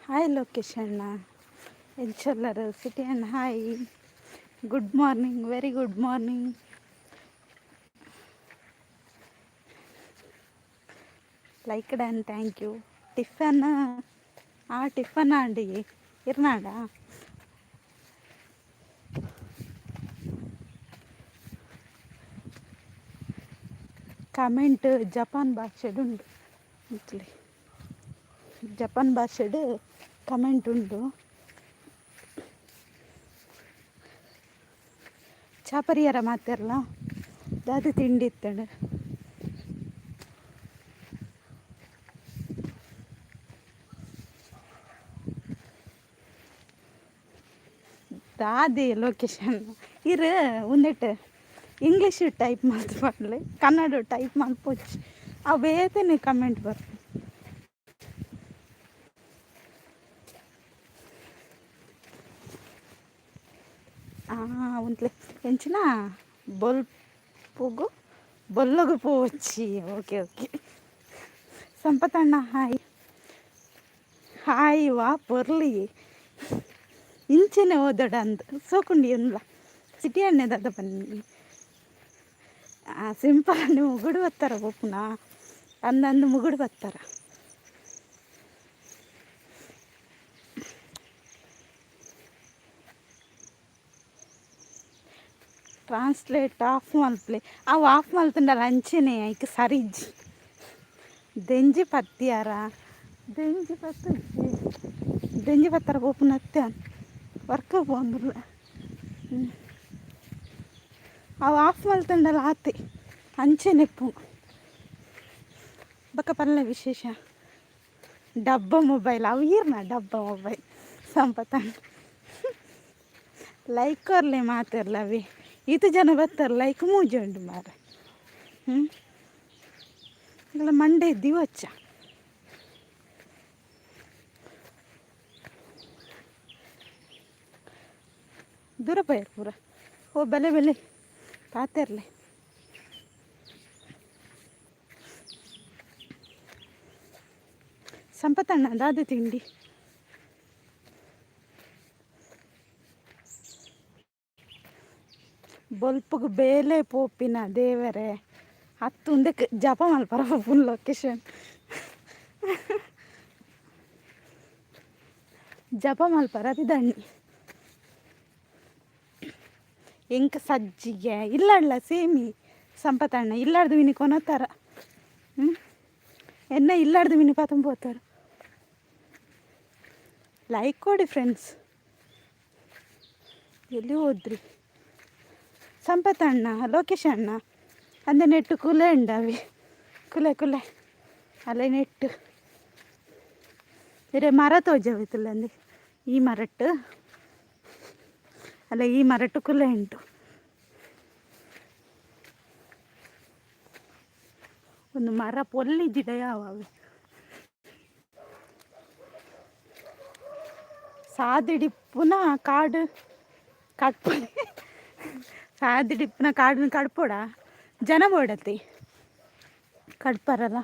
Hi Lokesh ಅಣ್ಣ, ಎಂಚಲ್ಲರು ಸಿಟಿ ಅಣ್ಣ. Hi, good morning, very good morning. Liked and thank you. Tiffin tiffin ಅಂಡಿ ಇರ್ನಾಡ ಕಮೆಂಟ್ ಜಪಾನ್ ಭಾಷೆಡು ಉಂಡು ಇಟ್ಲಿ. ಜಪಾನ್ ಭಾಷೆಡು ಕಮೆಂಟ್ ಉಂಡು. ಚಾಪರಿಯರ ಮಾತಾರಲ್ಲ ದಾದು ತಿಂಡಿ ಇತ್ತಂಡು. ದಾದಿ ಲೊಕೇಶನ್ ಇರು ಒಂದಿಟ್ಟು ಇಂಗ್ಲೀಷ್ ಟೈಪ್ ಮಾಡ್ಲಿ, ಕನ್ನಡ ಟೈಪ್ ಮಾಡ್ಪೋಚು. ಅವೇತೇನೆ ಕಮೆಂಟ್ ಬರ್ತು. ಒಂದ್ಲೆ ಎಂಚಿನ ಬೊಲ್ಪುಗು ಬೊಲ್ಲಗು ಪೋಚಿ. Okay okay. ಸಂಪತಣ್ಣ ಹಾಯ್. ಹಾಯ್ ವಾ ಪೊರ್ಲಿ ಇಂಚೆನೆ ಓದೋಡ ಅಂದ್ ಸೋಕುಂಡಿ ಅನ್ಲ ಸಿಟಿ ಅಣ್ಣದ ಬನ್ನಿ. ಸಿಂಪಲ್ ಅಂದು ಮುಗುಡು ಬರ್ತಾರ ಒಪ್ಪುನ ಅಂದಂದು ಮುಗುಡು ಬರ್ತಾರ. ಟ್ರಾನ್ಸ್ಲೇಟ್ ಆಫ್ ಮಲ್ಪ್ಲೆ ಅವು ಆಫ್ ಮಲ್ತಂಡಲ್ಲ ಅಂಚೆನೆ ಐಕ್ ಸರಿಜ್ಜಿ ದೆಂಜಿ ಪತ್ತಿಯಾರ ದೆಂಜಿ ಪತ್ತಜ್ಜಿ ದೆಂಜಿ ಪತ್ತಾರ ಪೋಪುನತ್ತೆ ವರ್ಕ್ ಪೋಂದಿಲ್ಲ. ಅವು ಆಫ್ ಮಲ್ತಂಡಲ್ಲ ಆತೆ ಅಂಚೆನೆ ಪೂ ಬಕ್ಕ ಪಲ್ಲ ವಿಶೇಷ. ಡಬ್ಬ ಮೊಬೈಲ್ ಅವು ಈರ್ನ ಡಬ್ಬ ಮೊಬೈಲ್ ಸಂಪತ್ತಣ್ಣ ಲೈಕ್ ಅವ್ರಲ್ಲೇ ಮಾತಾಡ್ಲವೆ ಇದು ಜನ ಬರ್ತಾರೆ ಲೈಕ್ ಮೂಜಿ ಉಂಟು ಮಾರ. ಇಲ್ಲ ಮಂಡೆ ದಿವಚ್ಚ ದೂರ ಪೈರ್ ಪೂರ ಓ ಬೆಲೆ ಬೆಲೆ ಪಾತೆರ್ಲೆ. ಸಂಪತ್ತಣ್ಣ ದಾದ ತಿಂಡಿ ಬೊಲ್ಪುಗು ಬೇಲೆ ಪೋಪಿನ ದೇವರೇ ಹತ್ತು ಉಂದಕ್ಕೆ ಜಪ ಮಲ್ಪರ ಫುಲ್ ಲೊಕೇಶನ್ ಜಪ ಮಲ್ಪರ ಅದು ದಂಡಿ ಎಂಕ ಸಜ್ಜಿಗೆ ಇಲ್ಲಾಡ್ಲ ಸೇಮಿ ಸಂಪತ್ತಣ್ಣ ಇಲ್ಲಾಡ್ದು ವಿನಿ ಕೊನೋತ್ತಾರ. ಎನ್ನ ಇಲ್ಲಾಡ್ದು ವಿನಿ ಪಾತಂಬ ಹೋಗ್ತಾರ. ಲೈಕ್ ಕೊಡಿ ಫ್ರೆಂಡ್ಸ್. ಎಲ್ಲಿ ಹೋದ್ರಿ ಸಂಪತ್ತಣ್ಣ ಲೋಕೇಶ್ ಅಣ್ಣ ಅಂದೆ ನೆಟ್ಟು ಕುಲೆ ಉಂಡವಿ ಕುಲೆ ಕುಲೆ ಅಲ್ಲೇ ನೆಟ್ಟು ಬೇರೆ ಮರ ತೋಜವಿತ್ತಲ್ಲ ಅಂದೆ ಈ ಮರಟ್ಟು ಅಲ್ಲ ಈ ಮರಟ್ಟು ಕುಲೆ ಉಂಟು. ಒಂದು ಮರ ಪೊಲ್ಲಿದ್ದಿಡ ಯಾವ ಸಾದಿಡಿಪ್ಪುನ ಕಾಡು ಕಟ್ಪೊಡಿ ಸಾದಿಡಿಪ್ಪುನ ಕಾಡಿನ ಕಡ್ಪೋಡ ಜನ ಬೋಡತಿ ಕಡ್ಪಾರಲ್ಲ.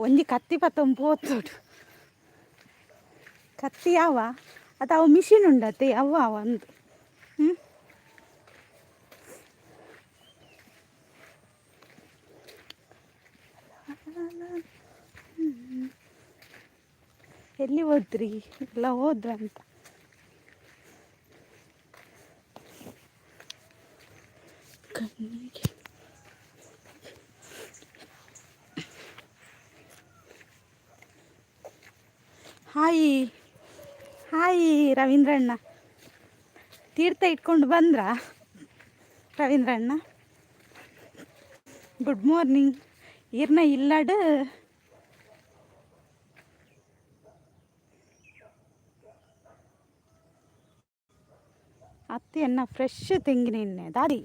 ಒಂಜಿ ಕತ್ತಿ ಪತ್ತೊಂದು ಪೋತೋಡು ಕತ್ತಿ ಯಾವ ಅದು ಅವು ಮಿಷಿನ್ ಉಂಡತ್ತೆ ಅವ ಒಂದು ಎಲ್ಲಿ ಹೋದ್ರಿ ಎಲ್ಲ ಹೋದ್ರ ಅಂತ. ಕಣ್ಣಿಗೆ ಹಾಯ್ ಹಾಯ್ ರವೀಂದ್ರಣ್ಣ ತೀರ್ಥ ಇಟ್ಕೊಂಡು ಬಂದ್ರ ರವೀಂದ್ರಣ್ಣ. Good morning. ಇರ್ನ ಇಲ್ಲಾಡು ಅತ್ತೆಯನ್ನ ಫ್ರೆಶ್ ತೆಂಗಿನ ಎಣ್ಣೆ ದಾರಿ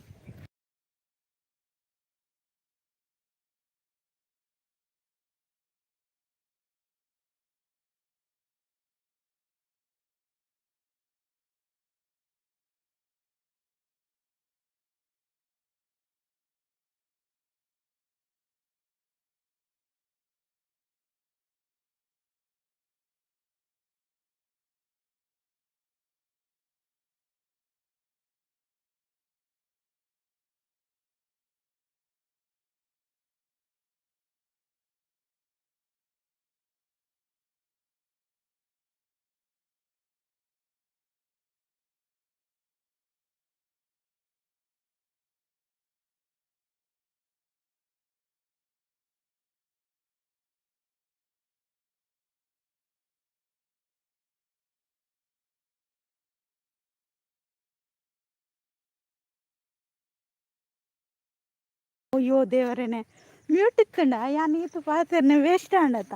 ಅಯ್ಯೋ ದೇವರೇನೆ ಮ್ಯೂಟ್ ಇತ್ತಂಡ ಯಾನೀತು ಪಾತ್ರನೆ ವೇಸ್ಟ್ ಆಂಡತ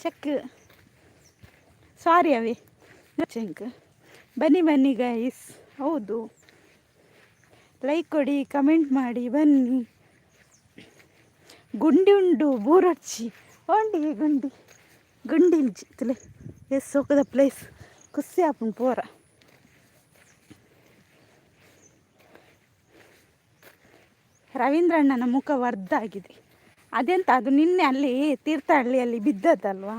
ಚೆಕ್ ಸಾರಿ ಅವಿ ಚೆಂಕ್ ಬನ್ನಿ ಬನ್ನಿ ಗೈಸ್. ಹೌದು, ಲೈಕ್ ಕೊಡಿ, ಕಮೆಂಟ್ ಮಾಡಿ ಬನ್ನಿ. ಗುಂಡಿ ಉಂಡು ಬೂರೊಚ್ಚಿ ಓಂಡಿ ಗುಂಡಿ ಗುಂಡಿಲ್ಜಿ ತಲೆ ಎಸ್ ಸೋಕದ ಪ್ಲೇಸ್ ಖುಷಿ ಆಪುಂಡು ಪೋರ. ರವೀಂದ್ರಣ್ಣನ ಮುಖ ವರ್ದಾಗಿದೆ. ಅದೆಂತ ಅದು ನಿನ್ನೆ ಅಲ್ಲಿ ತೀರ್ಥಹಳ್ಳಿಯಲ್ಲಿ ಬಿದ್ದದ್ದಲ್ವಾ.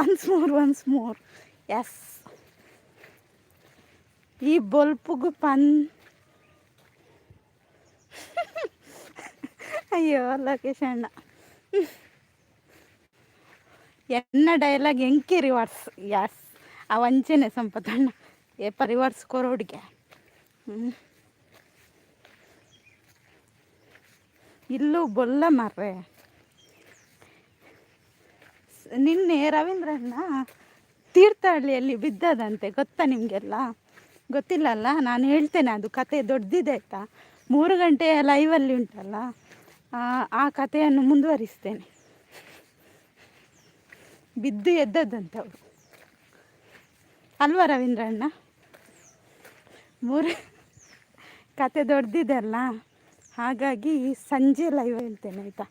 Once more yes. ಈ ಬೊಲ್ಪುಗು ಅಯ್ಯೋ ಲೋಕೇಶ್ ಅಣ್ಣ ಎನ್ನ ಡೈಲಾಗ್ ಎಂಕೆ ರಿವರ್ಸ್. ಎಸ್ ಆ ವಂಚನೆ ಸಂಪತ್ತಣ್ಣ ಏಪ ರಿವರ್ಸ್ ಕೊರೋಡಿಗೆ. ಇಲ್ಲೂ ಬೊಲ್ಲ ಮಾರ್ರೆ. ನಿನ್ನೆ ರವೀಂದ್ರಣ್ಣ ತೀರ್ಥಹಳ್ಳಿಯಲ್ಲಿ ಬಿದ್ದದಂತೆ, ಗೊತ್ತಾ ನಿಮಗೆಲ್ಲ? ಗೊತ್ತಿಲ್ಲಲ್ಲ, ನಾನು ಹೇಳ್ತೇನೆ. ಅದು ಕತೆ ದೊಡ್ಡದಿದೆ ಆಯಿತಾ. 3 ಗಂಟೆಯ ಲೈವಲ್ಲಿ ಉಂಟಲ್ಲ, ಆ ಕಥೆಯನ್ನು ಮುಂದುವರಿಸ್ತೇನೆ. ಬಿದ್ದು ಎದ್ದದ್ದಂಥವ್ರು ಅಲ್ವಾ ರವೀಂದ್ರಣ್ಣ? 3 ಕತೆ ದೊಡ್ಡದಿದೆ ಅಲ್ಲ, ಹಾಗಾಗಿ ಸಂಜೆ ಲೈವ್ ಹೇಳ್ತೇನೆ ಆಯಿತಾ.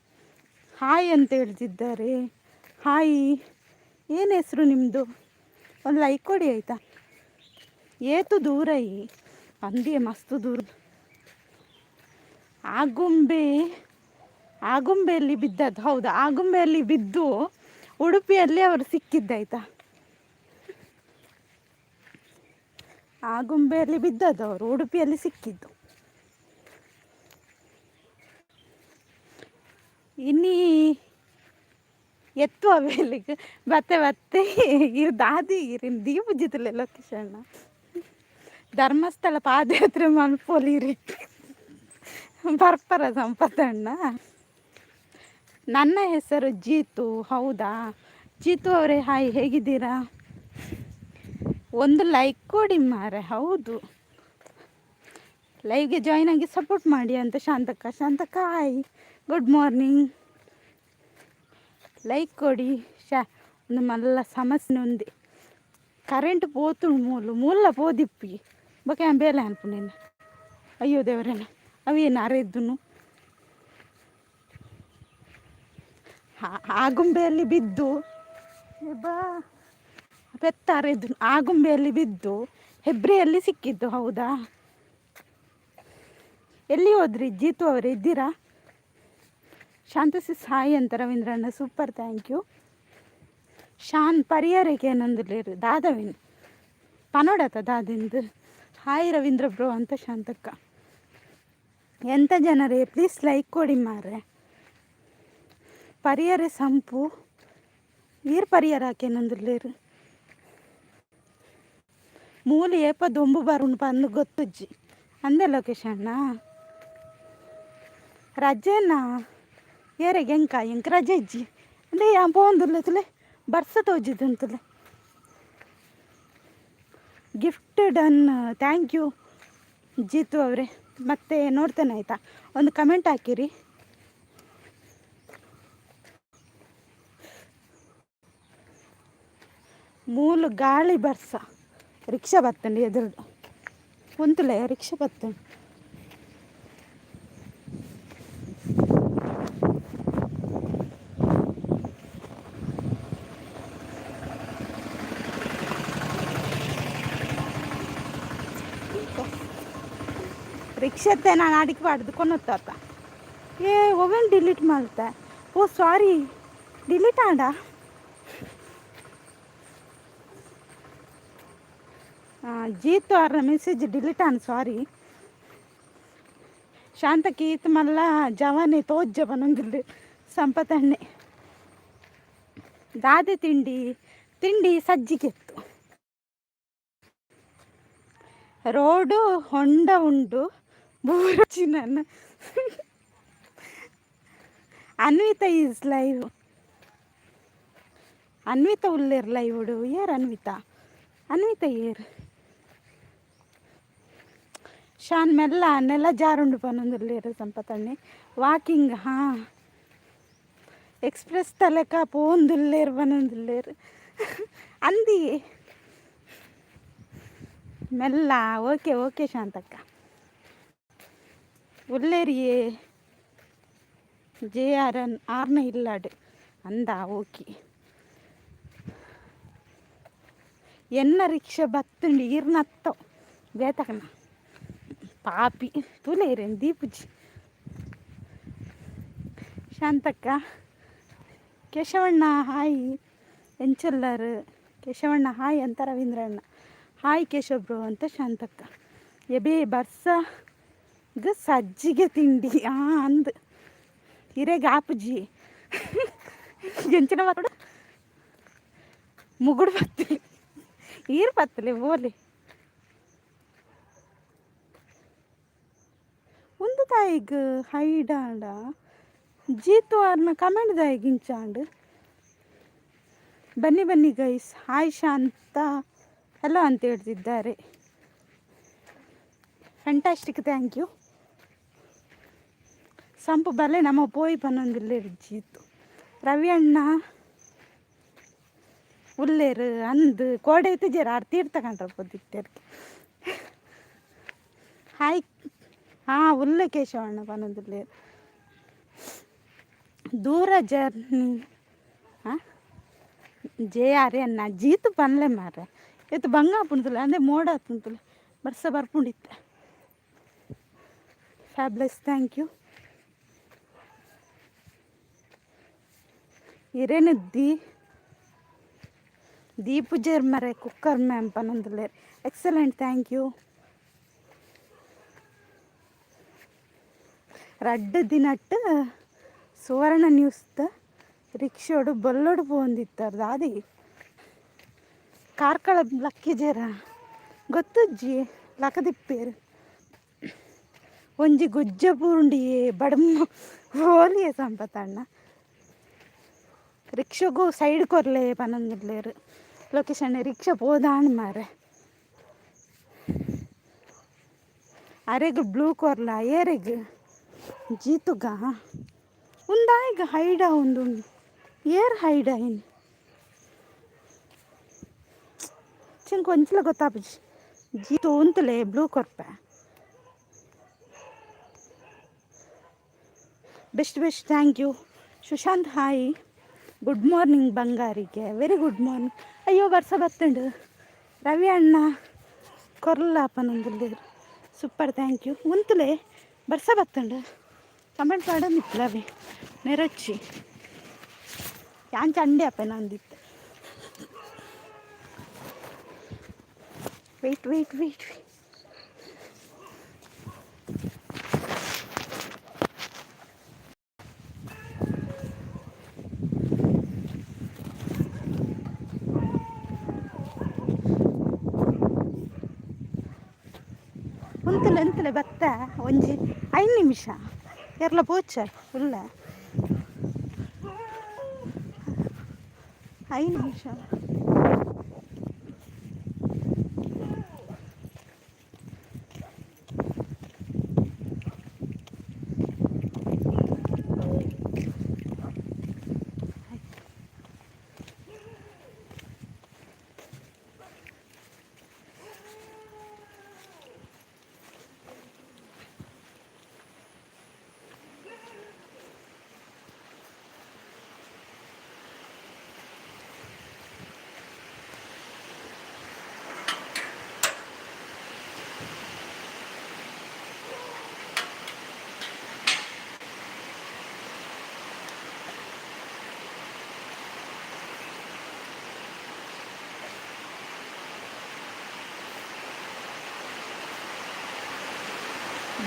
ಹಾಯ್ ಅಂತ ಹೇಳ್ತಿದ್ದಾರೆ. ಹಾಯ್, ಏನು ಹೆಸರು ನಿಮ್ಮದು? ಒಂದು ಲೈಕ್ ಕೊಡಿ ಆಯಿತಾ. ಏತು ದೂರ ಅಂದಿಯೇ ಮಸ್ತು ದೂರ. ಆಗುಂಬೆಯಲ್ಲಿ ಬಿದ್ದದ್ದು. ಹೌದು, ಆಗುಂಬೆಯಲ್ಲಿ ಬಿದ್ದು ಉಡುಪಿಯಲ್ಲಿ ಅವರು ಸಿಕ್ಕಿದ್ದಾಯ್ತಾ. ಆಗುಂಬೆಯಲ್ಲಿ ಬಿದ್ದದ್ದು ಅವರು, ಉಡುಪಿಯಲ್ಲಿ ಸಿಕ್ಕಿದ್ದು. ಇನ್ನೀ ಎತ್ತುವ ಬೇಲಿಗೆ ಬತ್ತೆ ದಾದಿ ಇರಿನ ದೀಪು ಜಿತಲೆ ಲೊಕೇಶನ್ ಧರ್ಮಸ್ಥಳ ಪಾದಯಾತ್ರೆ ಮಲ್ಪೋಲಿರಿ ಬರ್ಪರ ಸಂಪತ್ತಣ್ಣ. ನನ್ನ ಹೆಸರು ಜೀತು. ಹೌದಾ ಜೀತು ಅವರೇ, ಹಾಯ್, ಹೇಗಿದ್ದೀರಾ? ಒಂದು ಲೈಕ್ ಕೊಡಿ ಮಾರೆ. ಹೌದು, ಲೈವ್ಗೆ ಜಾಯ್ನ್ ಆಗಿ ಸಪೋರ್ಟ್ ಮಾಡಿ ಅಂತ Shantakka hi, good morning. Like ಕೊಡಿ. ಒಂದು ಮಲ್ಲ ಸಮಸ್ಯೆ ఉంది. కరెంటు పోతుండు మూల పోదిప్పి బొకే ಬೇಲೆ ಅನ್ಪು నేను. ಅಯ್ಯೋ ದೇವರೇನ ಅವೇನು ಅರೆದ್ದುನು. ಆಗುಂಬೆಯಲ್ಲಿ ಬಿದ್ದು ಪೆತ್ತ ಅರೆದ್ದು ಆಗುಂಬೆಯಲ್ಲಿ ಬಿದ್ದು ಹೆಬ್ರಿಯಲ್ಲಿ ಸಿಕ್ಕಿದ್ದು. ಹೌದಾ, ಎಲ್ಲಿ ಹೋದ್ರಿ ಜೀತು ಅವರು? ಇದ್ದೀರಾ? ಶಾಂತಸಿ ಸಾಯಿ ಅಂತ ರವೀಂದ್ರಣ್ಣ, ಸೂಪರ್, ಥ್ಯಾಂಕ್ ಯು. ಶಾನ್ ಪರಿಹಾರಕ್ಕೆ ಏನಂದಿಲ್ಲ ದಾದವಿನ್ ಪನೋಡತ ದಾದಿಂದು. ಹಾಯ್ ರವೀಂದ್ರ ಬ್ರೋ ಅಂತ ಶಾಂತಕ್ಕ. ಎಂಥ ಜನರೇ, ಪ್ಲೀಸ್ ಲೈಕ್ ಕೊಡಿ ಮಾರ್ರೆ. ಪರಿಹಾರ ಸಂಪು ಈರ್ ಪರಿಹಾರ ಹಾಕೇನಂದಿಲ್ಲೇರು ಮೂಲಿ ಏಪ ದೊಂಬು ಬರುಣ್ ಬಂದು ಗೊತ್ತುಜ್ಜಿ ಅಂದೆ ಲೊಕೇಶನ್ನ. ರಜೆನಾ ಏರೆಗೆ ಎಂಕ ರಜೆ ಇಜ್ಜಿ ಅಂದ್ರೆ ಬೋಂದುಲ್ಲತಲೆ ಬರ್ಸ ತೋಜಿದಂತಲೆ. Gift done, thank you Jeetu ಅವರೇ. ಮತ್ತೆ ನೋಡ್ತೇನೆ ಆಯಿತಾ. ಒಂದು ಕಮೆಂಟ್ ಹಾಕಿರಿ. ಮೂಲು ಗಾಳಿ ಬರ್ಸ ರಿಕ್ಷಾ ಬತ್ತಂడి ಎದುರು ಒಂತುಲೆ ರಿಕ್ಷಾ ಬತ್ತಂడి. ರಿಕ್ಷತ್ತೆ ನಾನು ಅಡಿಗೆ ಬಾಡ್ದು ಕೊನೊತ್ತಾತ ಓವೆನ್ ಡಿಲೀಟ್ ಮಾಡ್ತೆ. ಓ ಸಾರಿ, ಡಿಲೀಟ್ ಆಂಡ. ಜೀತು ಅವ್ರ ಮೆಸೇಜ್ ಡಿಲೀಟ್ ಆನ್, ಸಾರಿ. ಶಾಂತಕ್ಕೆ ಈತ ಮಲ್ಲ ಜವಾನೆ ತೋಜ್ ಜವನೊಂದಿಲ್ಲ ಸಂಪತ್ತಣ್ಣೆ. ದಾದೆ ತಿಂಡಿ ಸಜ್ಜಿಗೆತ್ತು. ರೋಡು ಹೊಂಡ ಉಂಡು ಬೂರಚಿ ನನ್ನ. Anvita is live. ಅನ್ವಿತಾ ಉಳ್ಳೇರ್ ಲೈವ್ ಉಡು. ಯಾರು ಅನ್ವಿತಾ ಏರ್? ಶಾನ್ ಮೆಲ್ಲ ನೆಲ ಜಾರುಂಡು ಪನೊಂದುಲ್ಲೇರು ಸಂಪತ್ತಣ್ಣಿ ವಾಕಿಂಗ್ ಎಕ್ಸ್ಪ್ರೆಸ್ ತಲೆಕ ಪೋಂದುಲ್ಲೇರು ಪನೊಂದುಲ್ಲೇರು ಅಂದಿ ಮೆಲ್ಲ. ಓಕೆ ಓಕೆ ಶಾಂತಕ್ಕ ಉಲ್ಲೇರಿಯೇ JR ಆರ್ನ ಇಲ್ಲಾಡು ಅಂದ ಓಕೆ ಎನ್ನ ರಿಕ್ಷಾ ಬತ್ತುಂಡು ಈರ್ನತ್ತೋ ಬೇತಕನ ಪಾಪಿ ತುಲೇರೇನು ದೀಪುಜಿ ಶಾಂತಕ್ಕ ಕೇಶವಣ್ಣ ಹಾಯ್ ಎಂಚೆಲ್ಲರು ಕೇಶವಣ್ಣ ಹಾಯ್ ಅಂತ ರವೀಂದ್ರಣ್ಣ ಹಾಯ್ ಕೇಶವ್ ಬ್ರೋ ಅಂತ ಶಾಂತಕ್ಕ ಎಬೇ ಬರ್ಸಗ ಸಜ್ಜಿಗೆ ತಿಂಡಿ ಅಂದು ಹಿರೇಗ ಆಪುಜಿ ಎಂಚಿನ ಮಾತಾಡು ಮುಗುಡು ಬತ್ತಲಿ ಈರು ಬತ್ತಲಿ ಓಲಿ ಒಂದು ತಾಯಿಗ ಹೈಡಾಂಡ ಜೀತು ಅವ್ರನ್ನ ಕಮೆಂಟ್ ದಾಯಿಗೆ ಇಂಚಾಂಡು ಬನ್ನಿ ಬನ್ನಿ ಗೈಸ್ ಹಾಯ್ ಶಾಂತ ಹಲೋ ಅಂತ ಹೇಳ್ತಿದ್ದಾರೆ. Fantastic thank you. ಸಂಪು ಬಲೆ ನಮ್ಮ ಪೋಯಿ ಪನ್ನೊಂದಿಲ್ಲೇರು ಜೀತು ರವಿ ಅಣ್ಣ ಉಲ್ಲೇರು ಅಂದು ಕೋಡೆ ಇತ್ತು ಜರ ಆರು ತೀರ್ಥಕೊಂಡ್ರ ಪೊದ್ದಿಟ್ಟೇರ್ಗೆ ಹಾಯ್ ಉಲ್ಲೆ ಕೇಶವಣ್ಣ ಪನ್ನೊಂದಿಲ್ಲೇರು ದೂರ ಜರ್ನಿ JR ಅನ್ನ ಜೀತು ಪನ್ಲೆ ಮಾರ ಎತ್ತು ಬಂಗ ಪುಣ್ತುಲೆ ಅಂದೆ ಮೋಡ ತುಂತುಲೆ ಬರ್ಸ ಬರ್ಪುಂಡಿತ್ತೆ. Fabulous thank you. ಇರೇನು ದೀಪು ಜರ್ಮರೆ ಕುಕ್ಕರ್ ಮ್ಯಾಮ್ ಪನ್ನೊಂದುಲ್ಲೇರು ಎಕ್ಸಲೆಂಟ್ ಥ್ಯಾಂಕ್ ಯು. ರಡ್ಡು ದಿನಟ್ಟು ಸುವರ್ಣ ನ್ಯೂಸ್ದ ರಿಕ್ಷೋಡು ಬಲ್ಲೋಡು ಪೋಂದಿತ್ತಾರ್ದು ಆದಿ ಕಾರ್ಕಳ ಲಕ್ಕಿ ಜರ ಗೊತ್ತಜ್ಜಿ ಲಕದಿಪ್ಪೇರು ಒಂಜಿ ಗುಜ್ಜ ಪೂಂಡಿಯೇ ಬಡಮ್ಮ ಹೋಲಿಯೇ ಸಂಪತ್ತಣ್ಣ ರಿಕ್ಷಾಗೂ ಸೈಡ್ ಕೊರ್ಲೆ ಪನೊಂದುಲ್ಲೇರು ಲೊಕೇಶನ್ ರಿಕ್ಷಾ ಪೋದಾಣ್ ಮಾರೆ ಅರೆಗ್ ಬ್ಲೂ ಕೊರ್ಲ ಏರೆಗ್ ಜೀತುಗ ಉಂದಾಯಿಗ ಹೈಡ ಉಂದು ಏರ್ ಹೈಡ ಏನು ಚಿನ್ ಕೊಂಚಲ ಗೊತ್ತಾಪುಜಿ ಜೀತು ಉಂತುಲೆ ಬ್ಲೂ ಕೊರ್ಪೆ best thank you. Sushant hi good morning ಬಂಗಾರಿಗೆ ವೆರಿ ಗುಡ್ ಮಾರ್ನಿಂಗ್. ಅಯ್ಯೋ ಬರ್ಸ ಬತ್ತುಂಡು ರವಿ ಅಣ್ಣ ಕೊರ್ಲಾಪನೊಂದುಲ್ಲೇರು ಸೂಪರ್ ಥ್ಯಾಂಕ್ ಯು. ಉಂತುಲೆ ಬರ್ಸ ಬತ್ತುಂಡು ಕಮೆಂಟ್ ಮಾಡಂದಿತ್ತಲವೇ ನೆರಚ್ಚಿ ಯಾನ್ ಚಂಡೆ ಅಪ್ಪನ ಅಂದಿತ್ತು. ವೆಯ್ಟ್ ಎಂತಲೆ ಬತ್ತ ಒಂಜಿ 5 ನಿಮಿಷ ಎರ್ಲ ಪೋಚ ಉಲ್ಲ 5 ನಿಮಿಷ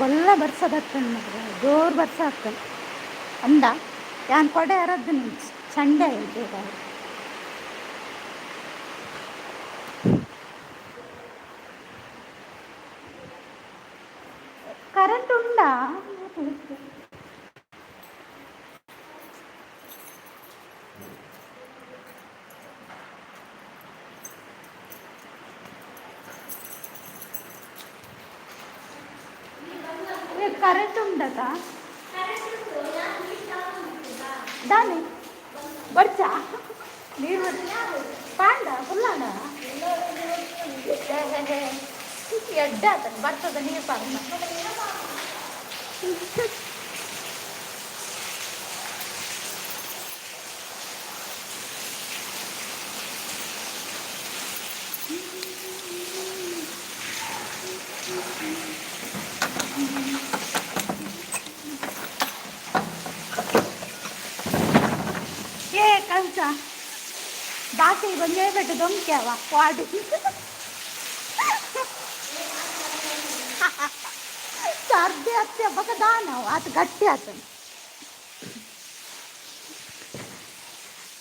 ಬೊಲ್ಲ ಬರ್ಸ ಬರ್ತೇನೆ ಮಾತ್ರ ಜೋರು ಬರ್ಸ ಆಗ್ತಾನೆ ಅಂದ ಯಾನ್ ಕೊಡೆ ಯಾರದ್ದು ಸಂಡೆ ಇದೆ ಕರೆಂಟ್ ಉಂಡಾ ಕರೆಂಟ್ ಉಂಟತಾ ದಾನಿ ಬರ್ಚಾ ನೀರು ಪಾಂಡ ಫುಲ್ಲಾಂಡ ಎಡ್ಡ ಬರ್ತದ ನೀರು ಪಾಂಡ ఏ కంచా బాకి బంజే పెట్టు దొంక్యావా వాడు ಸರ್ದಿ ಹತ್ತಿ ಹಬ್ಬಕ್ಕೆ ದಾನವು ಆತ ಗಟ್ಟಿ ಆತನ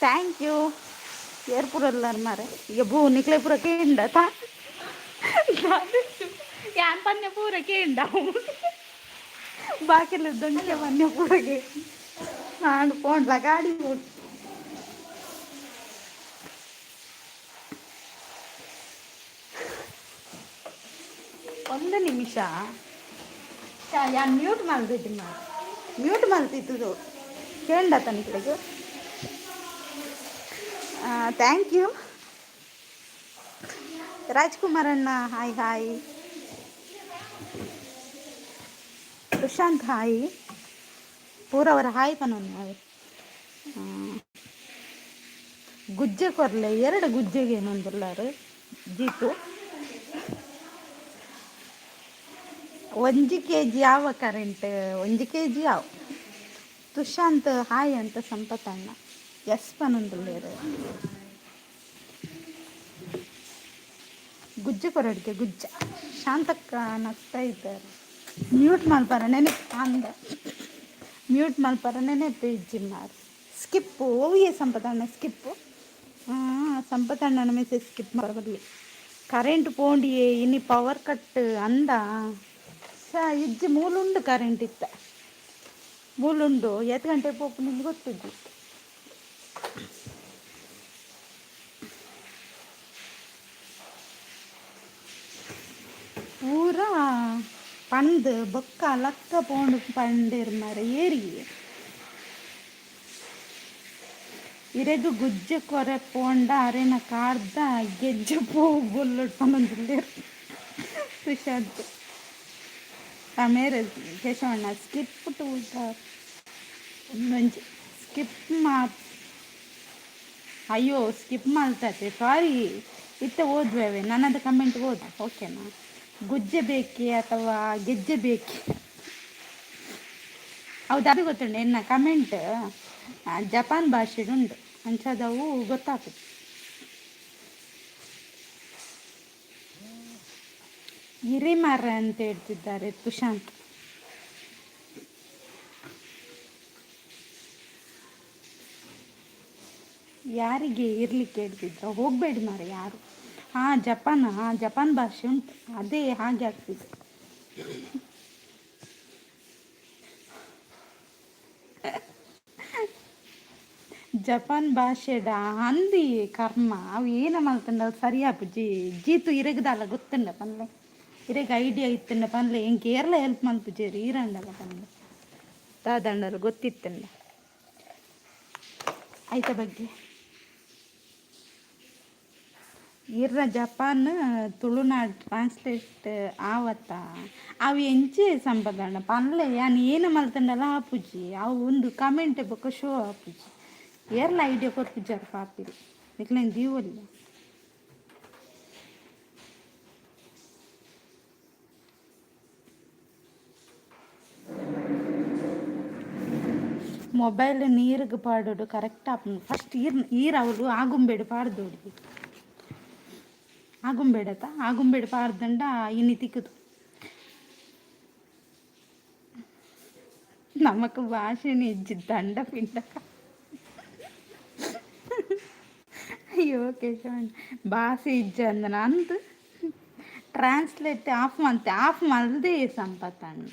ಥ್ಯಾಂಕ್ ಯು ಏರ್ಪುರಲ್ಲರ್ ಮಾರೆ ಈಗ ಭೂ ನಿಕ್ಲೆ ಪೂರ ಕೇಂಡ ತಾ ಯಾನ್ ಪನ್ಯ ಪೂರ ಕೇಂಡ ಬಾಕಿಲ್ಲ ದೊಂಕೆ ಪನ್ಯ ಪೂರಗೆ ನಾನು ಪೋಂಡ್ಲ ಗಾಡಿ ಒಂದು ನಿಮಿಷ ಯಾನ್ ಮ್ಯೂಟ್ ಮಾಡ್ತಿದ್ದೆ ಮ್ಯೂಟ್ ಮಾಡ್ತಿದ್ದು ಕೇಂಡ ತನಿಖೆಗೆ ಥ್ಯಾಂಕ್ ಯು ರಾಜ್ಕುಮಾರ್ ಅಣ್ಣ ಹಾಯ್ ಹಾಯ್ ಸುಶಾಂತ್ ಹಾಯ್ ಪೂರವರ ಹಾಯ್ ಪನೊಂದು ಗುಜ್ಜೆ ಕೊರ್ಲೆ 2 ಗುಜ್ಜೆಗೆ ಏನೊಂದುಲ್ಲಾರು ಜೀತು 1 kg ಯಾವ ಕರೆಂಟ್ 1 kg ಯಾವ ತುಷಾಂತ್ ಹಾಯ್ ಅಂತ ಸಂಪತ್ತಣ್ಣ ಎಸ್ ಪನೊಂದುಲ್ಲೇರು ಗುಜ್ಜೆ ಕೊರಡಿಗೆ ಗುಜ್ಜ ಶಾಂತಕ್ಕ ನಗ್ತಾ ಇದ್ದಾರೆ ಮ್ಯೂಟ್ ಮಲ್ಪಾರ ನೆನಪು ಅಂದ ಮ್ಯೂಟ್ ಮಲ್ಪಾರ ನೆನಪು ಇಜ್ಜಿ ಮಾರು ಸ್ಕಿಪ್ಪು ಓವಿಯೇ ಸಂಪತ್ತಣ್ಣ ಸ್ಕಿಪ್ಪು ಸಂಪತ್ತಣ್ಣನ ಮೆಸೇಜ್ ಸ್ಕಿಪ್ ಬರಬರ್ಲಿ ಕರೆಂಟ್ ಪೋಂಡಿಯೇ ಇನ್ನು ಪವರ್ ಕಟ್ ಅಂದ ಇಜ್ಜಿ ಮೂಲುಂಡು ಕರೆಂಟ್ ಇತ್ತ ಮೂಲುಂಡು 7 ಗಂಟೆ ಪೋಪು ನಿಮ್ಗೆ ಗೊತ್ತಿದ್ದು ಪೂರ ಪಂದು ಬೊಕ್ಕ ಲಕ್ಕ ಪೋಂಡು ಪಂಡೇರು ಮರ ಏರಿ ಇರೆದು ಗುಜ್ಜೆ ಕೊರೆ ಪೋಂಡ ಅರೆನ ಕಾರ್ದ ಗೆಜ್ಜೆ ಪೋ ಬೊಲ್ಲೊಟ್ಟು ಪನ್ನೊಂದುಲ್ಲೇರು ಸುಶಾಂತ್ ಮೇರೆ ಕೇಶವಣ್ಣ ಸ್ಕಿಪ್ ಟು ಮಂಜಿ ಸ್ಕಿಪ್ ಅಯ್ಯೋ ಸ್ಕಿಪ್ ಮಾಡ್ತೈತೆ ಸಾರಿ ಇತ್ತೆ ಓದ್ವೇವೆ ನನ್ನದು ಕಮೆಂಟ್ ಓದು ಓಕೆನಾ ಗುಜ್ಜೆ ಬೇಕಿ ಅಥವಾ ಗೆಜ್ಜೆ ಬೇಕಿ ಹೌದು ಅದು ಗೊತ್ತುಂಡು ಎನ್ನ ಕಮೆಂಟ್ ಜಪಾನ್ ಭಾಷೆಡುಂಡು ಅಂಚದವು ಗೊತ್ತಾಗ್ತದೆ ಹಿರಿಮರ ಅಂತ ಹೇಳ್ತಿದ್ದಾರೆ ತುಷಾಂತ್ ಯಾರಿಗೆ ಇರ್ಲಿಕ್ಕೆ ಹೇಳ್ತಿದ್ರ ಹೋಗ್ಬೇಡಿ ಮಾರೆ ಯಾರು ಜಪಾನ್ ಭಾಷೆ ಉಂಟು ಅದೇ ಹಾಗೆ ಆಗ್ತಿದೆ ಜಪಾನ್ ಭಾಷೆಡ ಹಂದಿ ಕರ್ಮ ಅವು ಏನ ಮಲ್ತಂಡ ಸರಿ ಆಪುಜಿ ಜೀತು ಇರಗದಲ್ಲ ಗೊತ್ತುಂಡ ಪನ್ಲೆ ಇರೆಗೆ ಐಡಿಯಾ ಇತ್ತಂಡ ಪನ್ಲೆ ಎಂಗೆ ಏರ್ಲ ಹೆಲ್ಪ್ ಮಲ್ಪುಜೇರಿ ಈರಂಡಲ್ಲ ಪನ್ಲೆ ದಾದಂಡಲ್ಲ ಗೊತ್ತಿತ್ತಂಡ ಆಯ್ತ ಬಗ್ಗೆ ಇರ್ರ ಜಪಾನ್ ತುಳುನಾಡು ಟ್ರಾನ್ಸ್ಲೇಟ್ ಆವತ್ತ ಅವು ಎಂಚೆ ಸಂಪದಣ್ಣ ಪನ್ಲೆ ಯಾನ್ ಏನ ಮಲ್ತಂಡಲ್ಲ ಆಪುಜಿ ಅವು ಒಂದು ಕಮೆಂಟ್ ಬೊಕ್ಕ ಶೋ ಆಪುಜಿ ಏರ್ಲ ಐಡಿಯಾ ಕೊರ್ಪುಜಾರ ಪಾಪಿರಿ ನಿಕ್ಲೇನು ದೀವಲ್ಲ ಮೊಬೈಲ್ ನೀರಿಗೆ ಪಾಡೋಡು ಕರೆಕ್ಟ್ ಆಪುಂಡು ಫಸ್ಟ್ ಈರವಳು ಆಗುಂಬೇಡು ಪಾಡ್ದೋಡಿ ಆಗುಂಬೇಡತ್ತ ಆಗುಂಬೇಡು ಪಾಡ್ದಂಡ ಇನ್ನು ತಿಕ್ಕದು ನಮಕ್ ಭಾಷೆನೇ ಇಜ್ಜಿದ್ದ ದಂಡ ಪಿಂಡ ಅಯ್ಯೋ ಕೇಶವಣ್ಣ ಭಾಷೆ ಇಜ್ಜ ಅಂದ ಅಂದು ಟ್ರಾನ್ಸ್ಲೇಟ್ ಆಫ್ ಮಲ್ದೆ ಸಂಪತ್ತಣ್ಣ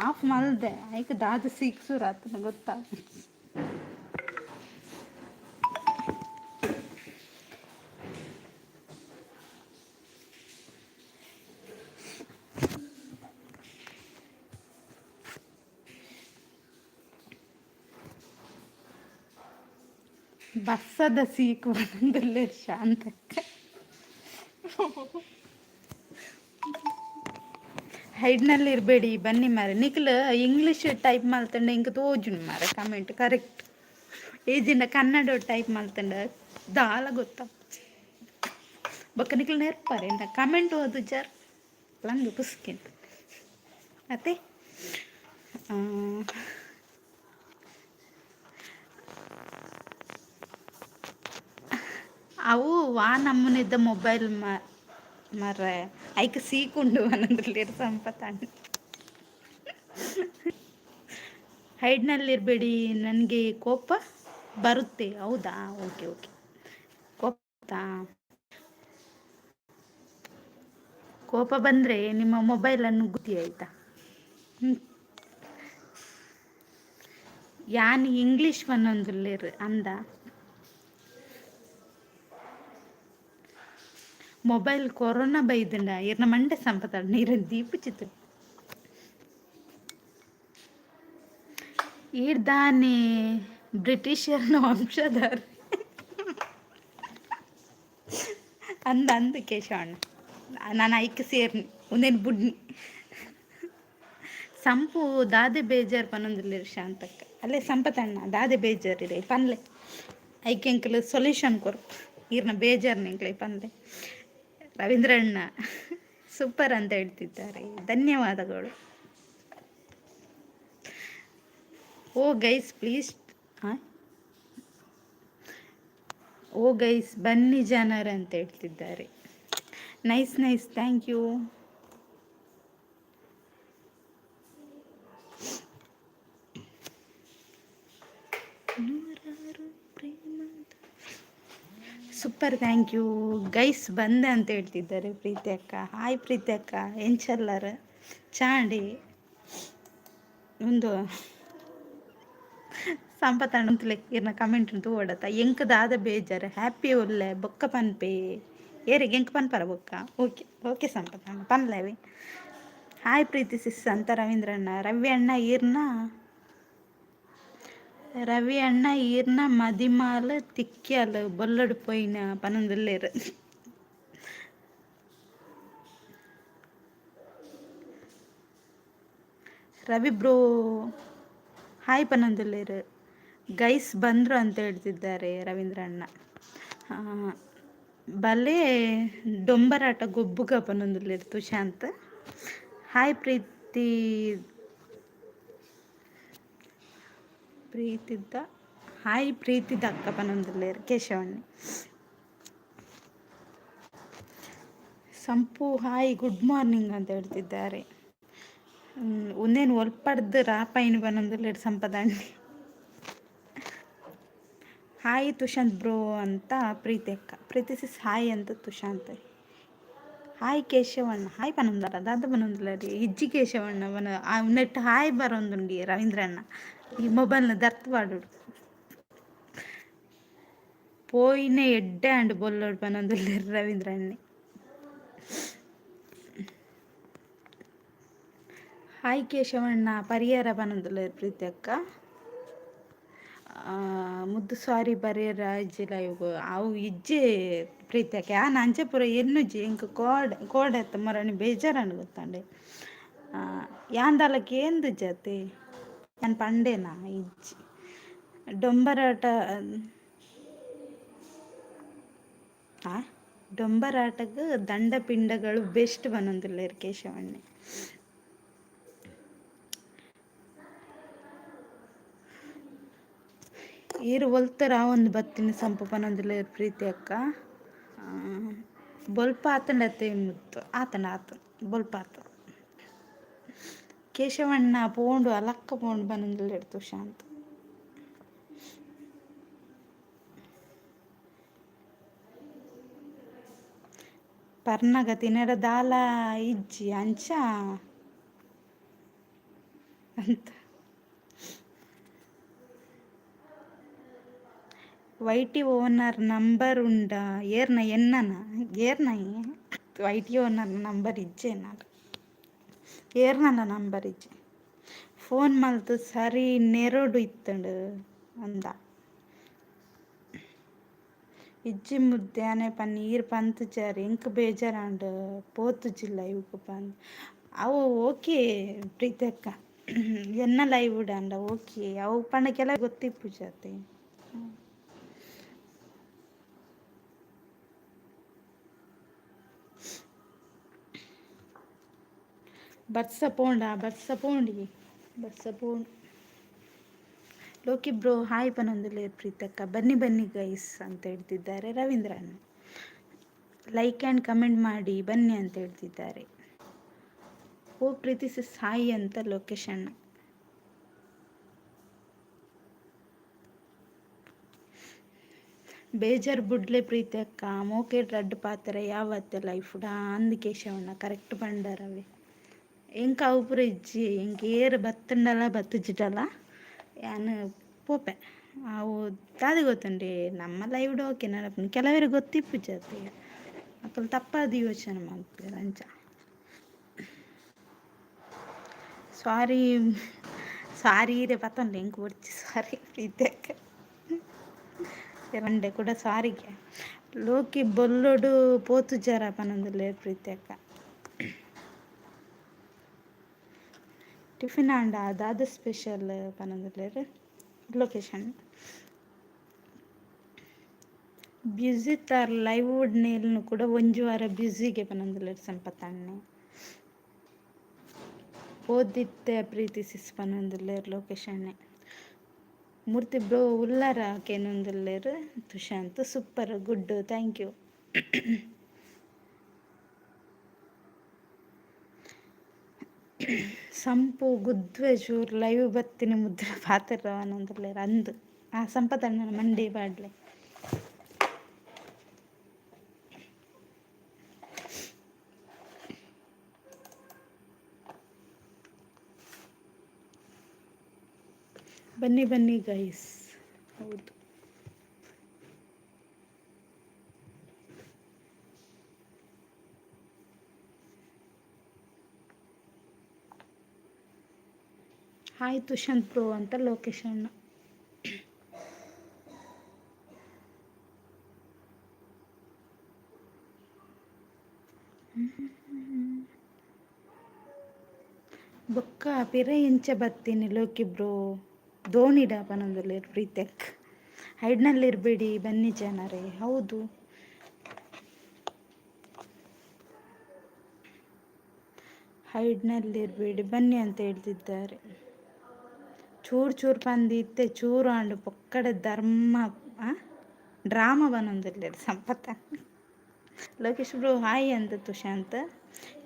ಆಫ್ ಮಲ್ದೆ ಐಕ ದಾದ ಸಿಕ್ಸೂರ್ ಆತನ ಗೊತ್ತಾಗ ಬಸ್ಸದ ಸೀಕು ಬಂದಲ್ಲೇ ಶಾಂತಕ್ಕ ಹೈಡ್ನಲ್ಲಿ ಇರಬೇಡಿ ಬನ್ನಿ ಮಾರೆ ನಿಖಿಲ್ ಇಂಗ್ಲೀಷ್ ಟೈಪ್ ಮಾಡ್ತಂಡೆ ಇಂಕ ತೋಜುನು ಮಾರೆ ಕಮೆಂಟ್ ಕರೆಕ್ಟ್ ಏಜಿಂದ ಕನ್ನಡ ಟೈಪ್ ಮಾಡ್ತಂಡ ದಾಲ ಗೊತ್ತಾ ಬೊಕ್ಕ ನಿಖಿಲ್ ನೆರ್ಪಾರೆ ಇಂದ ಕಮೆಂಟ್ ಓದು ಜರ್ ಲಂಗ ಪುಸ್ಕಿಂತ ಮತ್ತೆ ಅವು ವಾ ನಮ್ಮನಿದ್ದ ಮೊಬೈಲ್ ಮರ್ರೆ ಐಕ್ ಸೀಕುಂಡು ಅನ್ನಂದ್ರಲ್ಲಿರ ಸಂಪತ್ತಾಂಡ ಹೈಡ್ನಲ್ಲಿರಬೇಡಿ ನನಗೆ ಕೋಪ ಬರುತ್ತೆ ಹೌದಾ ಓಕೆ ಓಕೆ ಕೋಪ ಕೋಪ ಬಂದರೆ ನಿಮ್ಮ ಮೊಬೈಲನ್ನು ಗುತ್ತಿ ಆಯಿತಾ ಯಾನ್ ಇಂಗ್ಲೀಷ್ ಒಂದೊಂದುಲ್ಲೇರು ಅಂದ ಮೊಬೈಲ್ ಕೊರೋನಾ ಬೈದಂಡ ಇರ್ನ ಮಂಡೆ ಸಂಪತ್ತಾಡ ನೀರನ್ನು ದೀಪಿಚಿತ್ತು ಈಡ್ದಾನೆ ಬ್ರಿಟಿಷರ್ನ ವಂಶಧರ್ ಅಂದ ಕೇಶವಣ್ಣ ನಾನು ಐಕ್ ಸೇರ್ನಿ ಒಂದೇನು ಬುಡ್ನಿ ಸಂಪು ದಾದೆ ಬೇಜಾರು ಪನ್ನೊಂದಿಲ್ಲ ಶಾಂತಕ್ಕ ಅಲ್ಲೇ ಸಂಪತ್ತಣ್ಣ ದಾದೆ ಬೇಜಾರಿದೆ ಪನ್ಲೆ ಐಕೆಂಕಲ್ ಸೊಲ್ಯೂಷನ್ ಕೊರು ಈರ್ನ ಬೇಜಾರ್ನ ಎಂಕ್ಲೆ ಪನ್ಲೆ ರವೀಂದ್ರಣ್ಣ ಸೂಪರ್ ಅಂತ ಹೇಳ್ತಿದ್ದಾರೆ ಧನ್ಯವಾದಗಳು oh guys please oh guys ಬನ್ನಿ ಜನರ ಅಂತ ಹೇಳ್ತಿದ್ದಾರೆ nice nice thank you super thank you guys ಬಂದೆ ಅಂತ ಹೇಳ್ತಿದ್ದಾರೆ ಪ್ರೀತಿ ಅಕ್ಕ ಹಾಯ್ ಪ್ರೀತಿ ಅಕ್ಕ ಎಂಚಲ್ಲರ ಚಾಂಡಿ ಒಂದು ಸಂಪತ್ತಣ್ಣ ಅಂತಲೇ ಇರ್ನ ಕಮೆಂಟ್ ಉಂಟು ಓಡತ್ತ ಎಂಕದಾದ ಬೇಜಾರು ಹ್ಯಾಪಿ ಒಲ್ಲೆ ಬೊಕ್ಕ ಪನ್ಪೆ ಏರಿಗೆ ಎಂಕ ಪನ್ಪರ ಬೊಕ್ಕ ಓಕೆ ಓಕೆ ಸಂಪತ್ತಣ್ಣ ಪನ್ಲೇವಿ ಹಾಯ್ ಪ್ರೀತಿ ಸಿಸ್ ಅಂತ ರವೀಂದ್ರಣ್ಣ ರವಿ ಅಣ್ಣ ಈರ್ನ ಮದಿಮಾಲ ತಿಕ್ಕ್ಯಾಲ ಬೊಲ್ಲಡು ಪೋಯಿನ ಪನೊಂದುಲ್ಲೇರು ರವಿ ಬ್ರೋ ಹಾಯ್ ಪನೊಂದುಲ್ಲೇರು ಗೈಸ್ ಬಂದರು ಅಂತ ಹೇಳ್ತಿದ್ದಾರೆ ರವೀಂದ್ರಣ್ಣ ಬಲೆ ಡೊಂಬರಾಟ ಗೊಬ್ಬುಗ ಪನೊಂದುಲ್ಲೇರು ತುಶಾಂತ್ ಹಾಯ್ ಪ್ರೀತಿದ್ದ ಹಾಯ್ ಪ್ರೀತಿದ್ದ ಅಕ್ಕ ಪನೊಂದುಲ್ಲೇರು ಕೇಶವಣ್ಣಿ ಸಂಪು ಹಾಯ್ ಗುಡ್ ಮಾರ್ನಿಂಗ್ ಅಂತ ಹೇಳ್ತಿದ್ದಾರೆ ಒಂದೇನು ಒಲ್ಪಡ್ದು ರಾಪಾಯಿನ ಪನೊಂದುಲ್ಲೇರು ಸಂಪದಾಂಡಿ ಹಾಯ್ ತುಷಾಂತ್ ಬ್ರೋ ಅಂತ ಪ್ರೀತಿ ಅಕ್ಕ ಪ್ರೀತಿಸಿಸ್ ಹಾಯ್ ಅಂತ ತುಷಾಂತ್ ಹಾಯ್ ಕೇಶವಣ್ಣ ಹಾಯ್ ಪನೊಂದರ ದಾದ ಪನೊಂದುಲ್ಲ ರೀ ಇಜ್ಜಿ ಕೇಶವಣ್ಣ ನೆಟ್ ಹಾಯ್ ಬರೋಂದುಂಡಿ ರವೀಂದ್ರಣ್ಣ ಈ ಮೊಬೈಲ್ನ ದರ್ತ್ ಪಾಡು ಪೋಯಿನ ಎಡ್ಡೆ ಅಂಡ್ ಬೊಲ್ಲೋಡು ಪನೊಂದುಲ್ಲ ರವೀಂದ್ರಣ್ಣೆ ಹಾಯ್ ಕೇಶವಣ್ಣ ಪರಿಹಾರ ಪನೊಂದುಲ್ಲ ಪ್ರೀತಿ ಅಕ್ಕ ಮುದ್ದು ಸಾರಿ ಬರೆಯರ ಲೈವ್ ಅವು ಇಜ್ಜೆ ಪ್ರೀತಿಯಕ್ಕೆ ಅಂಚೆ ಪೂರ ಎನ್ನುಜ್ಜಿ ಇಂಕ ಕೋಡೆ ಎತ್ತ ಮರಣಿ ಬೇಜಾರನ್ನು ಗೊತ್ತಂಡೆ ಯಾಂದಲಕ್ಕೆ ಏನು ಜತೆ ನಾನು ಪಂಡೇನಾ ಇಜ್ಜಿ ಡೊಂಬರಾಟಕ್ಕೆ ದಂಡ ಪಿಂಡಗಳು ಬೆಸ್ಟ್ ಬನ್ನೊಂದಿಲ್ಲ ಕೇಶವಣ್ಣೆ ಏರು ಒಲ್ತರ ಒಂದು ಬತ್ತಿನ ಸಂಪು ಪನೊಂದಿಲ್ಲ ಪ್ರೀತಿ ಅಕ್ಕ ಬೊಲ್ಪ ಆತಂಡತ್ತೆ ಮುತ್ತು ಆತನ ಬೊಲ್ಪ ಆತ ಕೇಶವಣ್ಣ ಪೋಂಡು ಅಲಕ್ಕ ಪೋಂಡು ಬನೊಂದಿಲ್ಲ ಇಡ್ತು ಶಾಂತ ಪರ್ನಗ ತಿನ್ನಡ ದಾಲ ಇಜ್ಜಿ ಅಂಚ ಅಂತ ವೈಟಿ ಓನರ್ ನಂಬರ್ ಉಂಡಾ ಏರ್ನ ಎನ್ನನ ಏರ್ನ ವೈಟಿ ಓನರ್ ನಂಬರ್ ಇಜ್ಜೆ ನಾನು ಏರ್ನಲ್ಲ ನಂಬರ್ ಇಜ್ಜೆ ಫೋನ್ ಮಲ್ತು ಸರಿ ನೆರೋಡು ಇತ್ತಂಡು ಅಂದ ಇಜ್ಜಿ ಮುದ್ದೆ ಪನ್ನೀರ್ ಪಂತುಜಾರು ಎಂಕ್ ಬೇಜಾರಂಡ್ ಪೋತುಜಿಲ್ಲ ಇವಕ್ಕೆ ಪಂದ್ ಅವು ಓಕೆ ಪ್ರೀತಕ್ಕ ಎನ್ನ ಲೈವ್ ಅಂಡ ಓಕೆ ಅವು ಪಂಡಕ್ಕೆಲ್ಲ ಗೊತ್ತಿಪ್ಪು ಜಾತೆ ಬರ್ಸಪೋಂಡಿ ಲೋಕಿ ಬ್ರೋ ಹಾಯ್ ಪನೊಂದುಲ್ಲೆ ಪ್ರೀತಕ್ಕ ಬನ್ನಿ ಗೈಸ್ ಅಂತ ಹೇಳ್ತಿದ್ದಾರೆ ರವೀಂದ್ರನ್. ಲೈಕ್ ಆ್ಯಂಡ್ ಕಮೆಂಟ್ ಮಾಡಿ ಬನ್ನಿ ಅಂತ ಹೇಳ್ತಿದ್ದಾರೆ. ಓ ಪ್ರೀತಿ ಸಿಸ್ ಹಾಯ್ ಅಂತ ಲೊಕೇಶನ್. ಬೇಜಾರು ಬುಡ್ಲೆ ಪ್ರೀತಿ ಅಕ್ಕ ಮೋಕೆ ರಡ್ಡು ಪಾತ್ರ ಯಾವತ್ತೆ ಲೈಫ್ಡ ಅಂದ್ ಕೇಶವಣ್ಣ ಕರೆಕ್ಟ್ ಬಂಡಾರವೆ ಎಂಕ ಅವಪುರ ಇಜ್ಜಿ ಎಂಕ ಏರು ಬತ್ತಂಡಲ ಬತ್ತುಜಿಡಲ್ಲ ಯಾನು ಪೋಪೆ ಅವು ದಾದಿ ಗೊತ್ತುಂಡಿ ನಮ್ಮ ಲೈವ್ಡ್ ಓಕೆ ನಡಪು ಕೆಲವರಿಗೆ ಗೊತ್ತಿಪ್ಪು ಜಾತಿ ಮಕ್ಕಳು ತಪ್ಪಾದ ಯೋಚನೆ ಮಾಡ್ತಾರೆ ಅಂಚ. ಸಾರಿ ರೇ ಪತ್ತೊಂದು ಹೆಂಗೆ ಕೊಡ್ತಿ ಸಾರಿ ಪ್ರೀತಿಯಕ್ಕೆ ರಂಡೆ ಕೂಡ ಸಾರಿಗೆ ಲೋಕಿ ಬೊಲ್ಲೋಡು ಪೋತು ಜರ ಪನೊಂದುಲ್ಲೆ ಪ್ರೀತಿಯಕ್ಕ. ಟಿಫಿನ್ ಆಂಡ ಅದಾದ ಸ್ಪೆಷಲ್ ಪನೊಂದುಲ್ಲೆರ್ ಲೊಕೇಶನ್ ಬ್ಯುಸಿ ತಾರ್ ಲೈವ್ ನೇಲ್ನು ಕೂಡ ಒಂಜು ವಾರ ಬ್ಯುಸಿಗೆ ಪನೊಂದುಲ್ಲೆರ್ ಸಂಪತ್ತಣ್ಣೆ ಓದಿತ್ತೆ ಪ್ರೀತಿ ಸಿಸ್ ಪನೊಂದುಲ್ಲೆರ್ ಲೊಕೇಶನ್ನೇ. ಮೂರ್ತಿ ಬ್ರೋ ಉಲ್ಲಾರ ಕೇನೊಂದುಲ್ಲೆರ್ Tushant super good thank you. Sampu ಗುದ್ವೆ ಚೂರು ಲೈವ್ ಬತ್ತಿನ ಮುದ್ರ ಪಾತ್ರ ಅನ್ನೊಂದುಲ್ಲೆರ್ ಅಂದು ಆ ಸಂಪತ್ತಣ್ಣನ ಮಂಡಿ ಬಾಡ್ಲೆ ಬನ್ನಿ ಗೈಸ್. ಹೌದು ಹಾಯ್ ತುಷಾಂತ್ ಬ್ರೋ ಅಂತ ಲೊಕೇಶನ್. ಬೊಕ್ಕ ಪಿರ ಇಂಚ ಬತ್ತೀನಿ ಲೋಕಿ ಬ್ರೋ ಧೋನಿಡ ಪನೊಂದುಲ್ಲೆರ್ ಪ್ರೀತಕ್ ಹೈಡ್ನಲ್ಲಿರಬೇಡಿ ಬನ್ನಿ ಜನರೇ. ಹೌದು ಹೈಡ್ನಲ್ಲಿರಬೇಡಿ ಬನ್ನಿ ಅಂತ ಹೇಳ್ತಿದ್ದಾರೆ. ಚೂರು ಪಂದಿತ್ತೆ ಚೂರು ಆಂಡು ಪೊಕ್ಕಡೆ ಡ್ರಾಮಾ ಬನೊಂದುಲ್ಲೆರ್ ಸಂಪತ್ತ. ಲೋಕೇಶ್ ಬ್ರೋ ಹಾಯ್ ಅಂತ ತುಷಾಂತ್.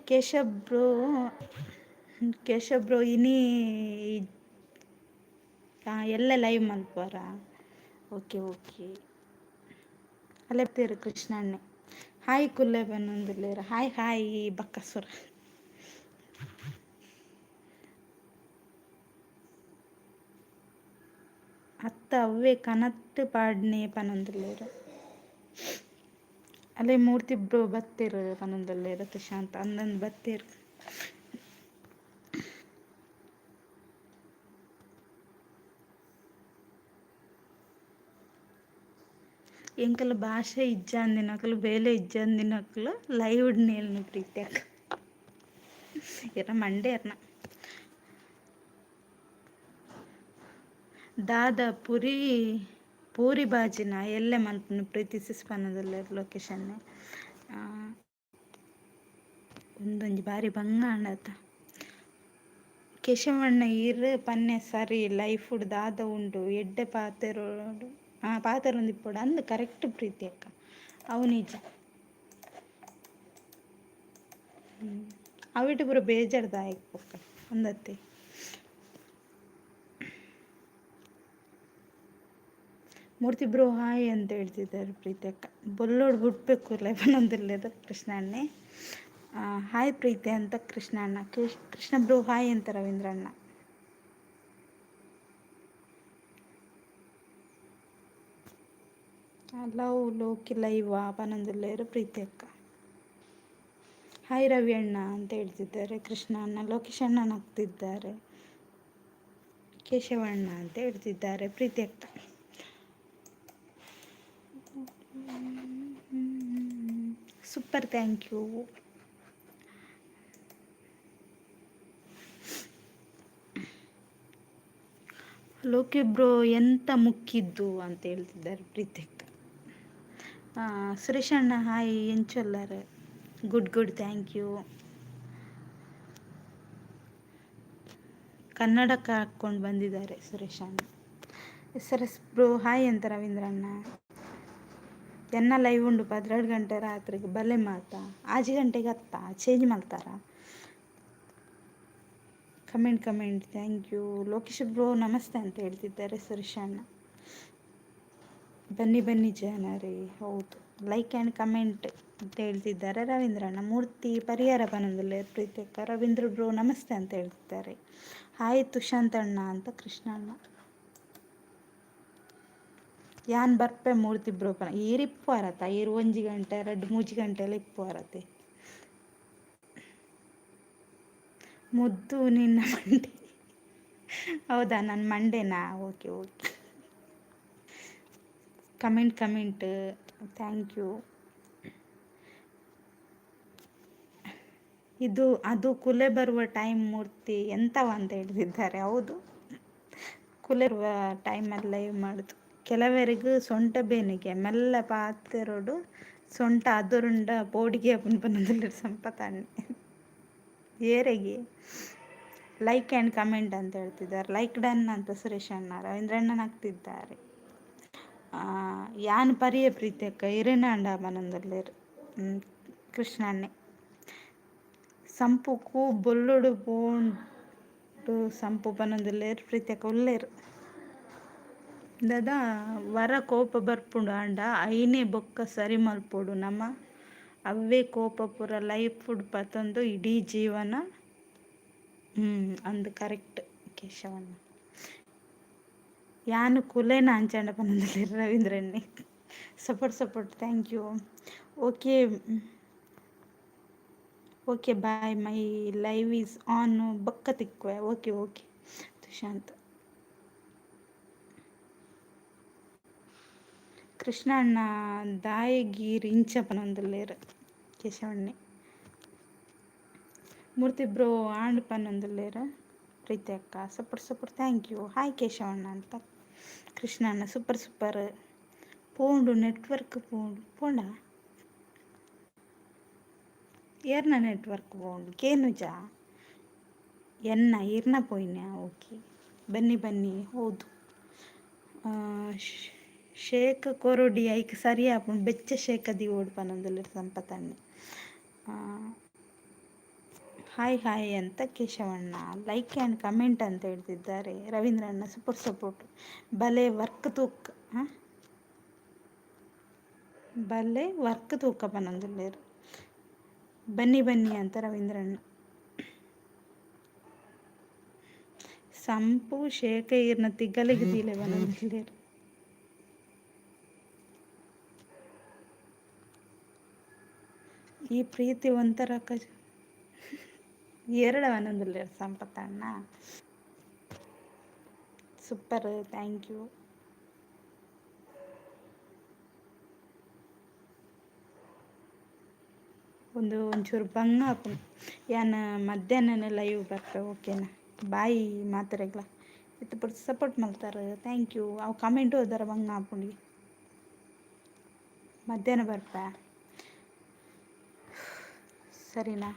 ಕೇಶವ್ ಬ್ರೋ ಇನಿ ಎಲ್ಲ ಲೈವ್ ಮಲ್ಪರ ಓಕೆ ಅಲ್ಲೆಪ್ತೇರು ಕೃಷ್ಣಣ್ಣೆ ಹಾಯ್ ಕುಲ್ಲೆ ಬನ್ನೊಂದುಲ್ಲೆರ್ ಹಾಯ್ ಬಕ್ಕಸುರ. ಅತ್ತ ಅವ್ವೆ ಕನತ್ತು ಪಾಡ್ನೆ ಪನೊಂದುಲ್ಲೆರ್ ಅಲ್ಲೇ ಮೂರ್ತಿ ಬ್ರೋ ಬತ್ತೇರು ಪನೊಂದುಲ್ಲೆರ್ ತುಷಾಂತ್ ಅಂದಂದು ಬತ್ತೇರು. ಎಂಕಲ್ ಭಾಷೆ ಇಜ್ಜಂದಿನಕ್ಲು ಬೇಲೆ ಇಜ್ಜಂದಿನಕ್ಲು ಲೈವ್ ನೇಲ್ನು ಪ್ರೀತಿಯಕ್ಕ ಇರ ಮಂಡೆ ಇರ್ನ ದಾದ ಪೂರಿ ಬಾಜಿನ ಎಲ್ಲೆ ಮಲ್ಪನು ಪ್ರೀತಿ ಸಿಸ್ ಪನೊಂದುಲ್ಲೆರ್ ಲೊಕೇಶನ್ನೇ. ಒಂದೊಂಜಿ ಬಾರಿ ಬಂಗಾಂಡತ ಕೇಶವಣ್ಣ ಇರ್ ಪನ್ನೆ ಸರಿ ಲೈಫುಡ್ ದಾದ ಉಂಡು ಎಡ್ಡೆ ಪಾತೆರೋಡು ಪಾತೆರೊಂದಿಪ್ಪೊಡು ಅಂದು ಕರೆಕ್ಟ್ ಪ್ರೀತಿಯಕ್ಕ ಅವು ನಿಜ. ಅವಿಟ್ಟು ಪೂರ ಬೇಜಾರ್ದಾಯಕ್ ಪೊಕ್ಕ ಅಂದತ್ತೆ. ಮೂರ್ತಿ ಬ್ರೋ ಹಾಯ್ ಅಂತ ಹೇಳ್ತಿದ್ದಾರೆ ಪ್ರೀತಿಯಕ್ಕ. ಬೊಲ್ಲೋಡು ಬಿಡ್ಬೇಕು ಲೆವನೊಂದಿಲ್ಲದ ಕೃಷ್ಣಣ್ಣೆ ಹಾಯ್ ಪ್ರೀತಿ ಅಂತ ಕೃಷ್ಣಣ್ಣ. ಕೃಷ್ಣ ಬ್ರೋ ಹಾಯ್ ಅಂತ ರವೀಂದ್ರಣ್ಣ. ಲವ್ ಲೋಕಿ ಲೈವ್ ಪನೊಂದುಲ್ಲೆರ್ ಪ್ರೀತಿಯಕ್ಕ. ಹಾಯ್ ರವಿ ಅಣ್ಣ ಅಂತ ಹೇಳ್ತಿದ್ದಾರೆ ಕೃಷ್ಣ ಅಣ್ಣ. ಲೋಕೇಶ್ ಅಣ್ಣ ನಗ್ತಿದ್ದಾರೆ. ಕೇಶವಣ್ಣ ಅಂತ ಹೇಳ್ತಿದ್ದಾರೆ ಪ್ರೀತಿಯಕ್ಕ. Super, thank you. Loki bro ಎಂತ ಮುಕ್ಕಿದ್ದು ಅಂತ ಹೇಳ್ತಿದ್ದಾರೆ ಪ್ರೀತಿಕ್. ಸುರೇಶಣ್ಣ ಹಾಯ್ ಎಂಚೊಲ್ಲರ್. Good good, thank you. ಕನ್ನಡಕ್ಕೆ ಹಾಕ್ಕೊಂಡು ಬಂದಿದ್ದಾರೆ ಸುರೇಶಣ್ಣ. SRS ಬ್ರೋ ಹಾಯ್ ಅಂತ ರವೀಂದ್ರಣ್ಣ. ಎನ್ನ ಲೈವ್ ಉಂಡು 12 ಗಂಟೆ ರಾತ್ರಿಗೆ ಬಲೆ ಮಾತ 5 ಗಂಟೆಗೆ ಚೇಂಜ್ ಮಾಡ್ತಾರ. Comment thank you. Lokesh bro ನಮಸ್ತೆ ಅಂತ ಹೇಳ್ತಿದ್ದಾರೆ ಸುರೇಶಣ್ಣ. ಬನ್ನಿ ಜನರೇ. ಹೌದು, ಲೈಕ್ ಆ್ಯಂಡ್ ಕಮೆಂಟ್ ಅಂತ ಹೇಳ್ತಿದ್ದಾರೆ ರವೀಂದ್ರಣ್ಣ. ಮೂರ್ತಿ ಪರಿಹಾರ ಬನದಲ್ಲಿ ಪ್ರೀತಿಕ ರವೀಂದ್ರ ಬ್ರೋ ನಮಸ್ತೆ ಅಂತ ಹೇಳ್ತಿದ್ದಾರೆ. ಹಾಯ್ ತುಷಾಂತಣ್ಣ ಅಂತ ಕೃಷ್ಣಣ್ಣ. ಯಾನ್ ಬರ್ಪೆ ಮೂರ್ತಿ ಬ್ರೋ ಪನ ಈರಿಪ್ಪು ಅರತ್ತ 1 ಗಂಟೆ 2-3 ಗಂಟೆಲ್ಲ ಇಪ್ಪು ಅರತ್ತೆ. ಮುದ್ದು ನಿನ್ನ ಮಂಡೆ. ಹೌದಾ, ನನ್ನ ಮಂಡೆನಾ? ಓಕೆ. Comment thank you. ಅದು ಕುಲೆ ಬರುವ ಟೈಮ್ ಮೂರ್ತಿ ಎಂತವ ಅಂತ ಹೇಳ್ತಿದ್ದಾರೆ. ಹೌದು, ಕುಲೆ ಬರುವ ಟೈಮಲ್ಲಿ ಲೈವ್ ಮಾಡೋದು. ಕೆಲವರಿಗೂ ಸೊಂಟ ಬೇನಿಗೆ ಮೆಲ್ಲ ಪಾತಿರೋಡು ಸೊಂಟ ಅದರುಂಡ ಬೋಡಿಗೆ ಪುನದಲ್ಲಿ ಸಂಪತ್ತಾನೆ ಏರೆಗೆ. ಲೈಕ್ ಆ್ಯಂಡ್ ಕಮೆಂಟ್ ಅಂತ ಹೇಳ್ತಿದ್ದಾರೆ. ಲೈಕ್ ಡನ್ ಅಂತ ಸುರೇಶಣ್ಣ ರವೀಂದ್ರಣ್ಣನ ಹಾಕ್ತಿದ್ದಾರೆ. ಯಾನ್ ಪರಿಯ ಪ್ರೀತಿಯಕ್ಕ ಇರೇನಾಂಡ ಮನಂದಲ್ಲಿರು ಕೃಷ್ಣಣ್ಣೆ. ಸಂಪುಕು ಬೊಲ್ಲುಡು ಪೋಂಡು ಸಂಪು ಪನೊಂದುಲ್ಲೇರು ಪ್ರೀತಿಯಕ್ಕ ಉಲ್ಲೇರು. ದಾದಾ ವರ ಕೋಪ ಬರ್ಪುಂಡು ಆಂಡ ಐನೇ ಬೊಕ್ಕ ಸರಿ ಮಲ್ಪೋಡು ನಮ್ಮ ಅವೇ ಕೋಪ ಪೂರ ಲೈಫ್ ಫುಡ್ ಪತ್ತೊಂದು ಇಡೀ ಜೀವನ. ಅಂದು ಕರೆಕ್ಟ್ ಕೇಶವಣ್ಣ. ಯಾನು ಕುಲೇನ ಅಂಚಾಂಡ ಪನಂದಲ್ಲಿ ರವೀಂದ್ರಣ್ಣೆ. Support thank you. Okay bye, my live is on ಬೊಕ್ಕ ತಿಕ್ವೆ. ಓಕೆ ತುಷಾಂತ್. ಕೃಷ್ಣಣ್ಣ ದಾಯಗಿರಿ ಇಂಚಪನೊಂದುಲ್ಲೇರು ಕೇಶವಣ್ಣೆ. ಮೂರ್ತಿ ಬ್ರೋ ಆಂಡ್ ಪನ್ನೊಂದುಲ್ಲೇರು ಪ್ರೀತಿ ಅಕ್ಕ. Support thank you. ಹಾಯ್ ಕೇಶವಣ್ಣ ಅಂತ ಕೃಷ್ಣಣ್ಣ. ಸೂಪರ್ ಪೋಂಡು ನೆಟ್ವರ್ಕ್ ಪೋಂಡ ಏರ್ನ ನೆಟ್ವರ್ಕ್ ಪೋಂಡು ಕೇನುಜಾ ಎನ್ನ ಇರ್ನ ಪೋಯ್ನ. ಓಕೆ ಬನ್ನಿ. ಹೌದು, ಶೇಖ ಕೊರೊಡಿ ಐಕ್ ಸರಿ ಆಪುಂಡು ಬೆಚ್ಚ ಶೇಖದಿ ಓಡ್ಪನೊಂದುಲ್ಲೇರು ಸಂಪತ್ತಣ್ಣೆ. ಹಾಯ್ ಅಂತ ಕೇಶವಣ್ಣ. ಲೈಕ್ ಆ್ಯಂಡ್ ಕಮೆಂಟ್ ಅಂತ ಹೇಳ್ತಿದ್ದಾರೆ ರವೀಂದ್ರಣ್ಣ. ಸಪೋರ್ಟ್ ಬಲೆ ವರ್ಕ್ ತೂಕ ಪನೊಂದುಲ್ಲೇರು. ಬನ್ನಿ ಅಂತ ರವೀಂದ್ರಣ್ಣ. ಸಂಪು ಶೇಖ ಈರ್ನ ತಿಗ್ಗಲಿಗೆ ದೀಲೆ ಪನೊಂದುಲ್ಲೇರು. ಈ ಪ್ರೀತಿ ಒಂಥರ 2 ಪನೊಂದುಲ್ಲೇರು ಸಂಪತ್ತಣ್ಣ. Super, thank you. ಒಂಚೂರು ಬಂಗ ಹಾಕು. ಯಾನ ಮಧ್ಯಾಹ್ನ ಲೈವ್ ಬರ್ತೆ. ಓಕೆನಾ, ಬಾಯಿ ಮಾತ್ರೆಗ್ಲ ಇತ್ತು ಸಪೋರ್ಟ್ ಮಾಡ್ತಾರೆ. Thank you. ಅವು ಕಮೆಂಟ್ ಹೋದಾರ ಬಂಗ ಹಾಪುಂಡಿ. ಮಧ್ಯಾಹ್ನ ಬರ್ಪ ಸರಿನಾ?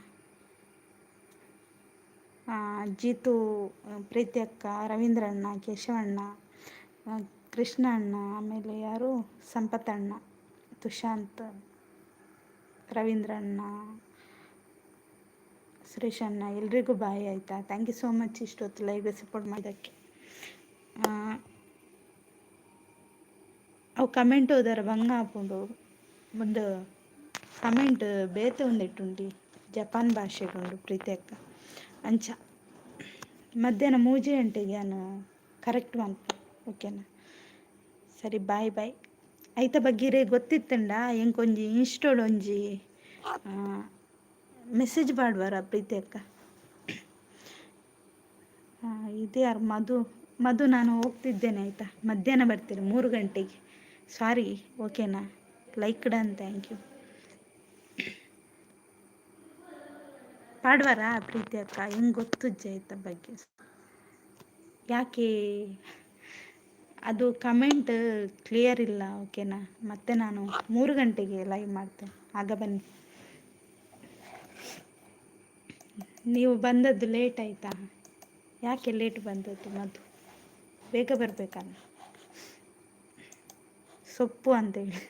ಜೀತು ಪ್ರೀತಿ ಅಕ್ಕ, ರವೀಂದ್ರಣ್ಣ, ಕೇಶವಣ್ಣ, ಕೃಷ್ಣಣ್ಣ, ಆಮೇಲೆ ಯಾರು ಸಂಪತ್ತಣ್ಣ, ತುಷಾಂತ್, ರವೀಂದ್ರಣ್ಣ, ಸುರೇಶಣ್ಣ, ಎಲ್ರಿಗೂ ಬಾಯ್ ಆಯಿತಾ. ಥ್ಯಾಂಕ್ ಯು ಸೋ ಮಚ್ ಇಷ್ಟೊತ್ತು ಲೈವ್ಗೆ ಸಪೋರ್ಟ್ ಮಾಡೋದಕ್ಕೆ. ಅವು ಕಮೆಂಟ್ ಹೋದಾರ ಬಂಗ ಹಾಕೊಂಡು ಒಂದು ಕಮೆಂಟ್ ಬೇತೆ ಒಂದಿಟ್ಟುಂಡಿ ಜಪಾನ್ ಭಾಷೆಗೊಂಡು ಪ್ರೀತಿ ಅಕ್ಕ ಅಂಚ. ಮಧ್ಯಾಹ್ನ 3 ಗಂಟೆಗೆ ನಾನು ಕರೆಕ್ಟ್ ಮಲ್ಪ. ಓಕೆನಾ, ಸರಿ ಬಾಯ್. ಐತ ಬಗ್ಗಿರೆ ಗೊತ್ತಿತ್ತಂಡ ಎಂಕೊಂಜಿ ಇನ್ಸ್ಟೋಡ್ ಒಂಜಿ ಮೆಸೇಜ್ ಪಾಡ್ವಾರ ಪ್ರೀತಿ ಅಕ್ಕ. ಇದು ಯಾರು ಮಧು ನಾನು ಹೋಗ್ತಿದ್ದೇನೆ ಆಯಿತಾ. ಮಧ್ಯಾಹ್ನ ಬರ್ತೀನಿ 3 ಗಂಟೆಗೆ. ಸಾರಿ. ಓಕೆನಾ, ಲೈಕ್ ಡನ್, ಥ್ಯಾಂಕ್ ಯು. ಪಾಡ್ವಾರ ಪ್ರೀತಿ ಅಕ್ಕ ಹಿಂಗೆ ಗೊತ್ತು ಜೈತ ಬಗ್ಗೆ ಯಾಕೆ ಅದು ಕಮೆಂಟ್ ಕ್ಲಿಯರ್ ಇಲ್ಲ. ಓಕೆನಾ, ಮತ್ತೆ ನಾನು 3 ಗಂಟೆಗೆ ಲೈವ್ ಮಾಡ್ತೇನೆ, ಆಗ ಬನ್ನಿ. ನೀವು ಬಂದದ್ದು ಲೇಟ್ ಆಯಿತಾ? ಯಾಕೆ ಲೇಟ್ ಬಂದದ್ದು? ಮಧು ಬೇಗ ಬರಬೇಕಲ್ಲ. ಸೊಪ್ಪು ಅಂತೇಳಿ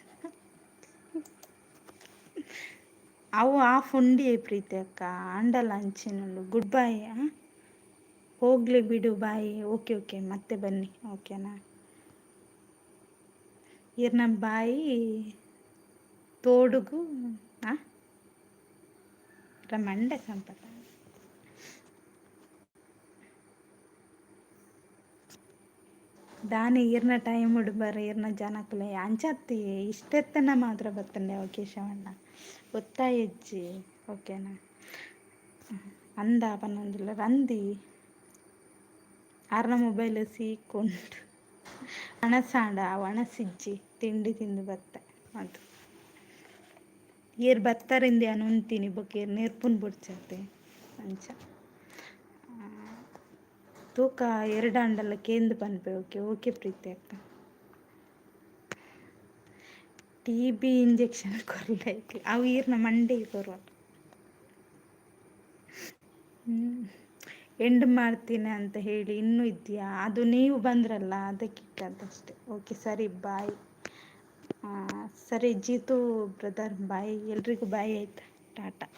ಅವು ಆಫ್ ಉಂಡಿ ಪ್ರೀತಿ ಅಕ್ಕ, ಅಂಡಲ್ಲ ಹಂಚಿನಳು. ಗುಡ್ ಬಾಯ್. ಹೋಗ್ಲಿ ಬಿಡು, ಬಾಯ್. ಓಕೆ ಓಕೆ, ಮತ್ತೆ ಬನ್ನಿ. ಓಕೆನಾ, ಇರ್ನ ಬಾಯಿ ತೋಡುಗು ಮಂಡೆ ಸಂಪಟ ದಾನಿ ಈರ್ನ ಟೈಮ್ ಉಡ್ಬಾರ ಈರ್ನ ಜನಕ್ಕಲೆ ಅಂಚತ್ತಿ ಇಷ್ಟೆತ್ತನ ಮಾತ್ರ ಬರ್ತಂಡೆ. ಓಕೆ ಶವಣ್ಣ ಗೊತ್ತಾಯಿಜ್ಜಿ. ಓಕೆನಾ, ಅಂದ ಪನ್ನೊಂದಿಲ್ಲ ರಂದಿ ಅರ್ನ ಮೊಬೈಲ್ ಸೀಕೊಂಡು ಅಣಸಾಂಡ ಒಣಸಿಜ್ಜಿ ತಿಂಡಿ ತಿಂದು ಬತ್ತೆ. ಅದು ಏರ್ ಬತ್ತಾರಿಂದೆ ಅನುಂತೀನಿ ಬೊಕ್ಕೇರ್ ನೆರ್ಪುನ್ ಬಿಡ್ಸತ್ತೆ ಅಂಚ ತೂಕ 2 ಅಂಡಲ್ಲ ಕೇಂದು ಪನ್ಪೆ. ಓಕೆ ಓಕೆ ಪ್ರೀತಿ ಅಕ್ಕ. TB ಇಂಜೆಕ್ಷನ್ ಕೊರ್ಲೈಕ್ ಅವು ಈರ್ನ ಮಂಡೆಗೆ ಕೊರುವ ಎಂಡ್ ಮಾಡ್ತೀನಿ ಅಂತ ಹೇಳಿ ಇನ್ನೂ ಇದೆಯಾ? ಅದು ನೀವು ಬಂದ್ರಲ್ಲ ಅದಕ್ಕಿಕ್ಕಂತಷ್ಟೆ. ಓಕೆ ಸರಿ, ಬಾಯ್. ಸರಿ ಜೀತು ಬ್ರದರ್, ಬಾಯ್. ಎಲ್ರಿಗೂ ಬಾಯ್ ಆಯ್ತಾ? ಟಾಟಾ.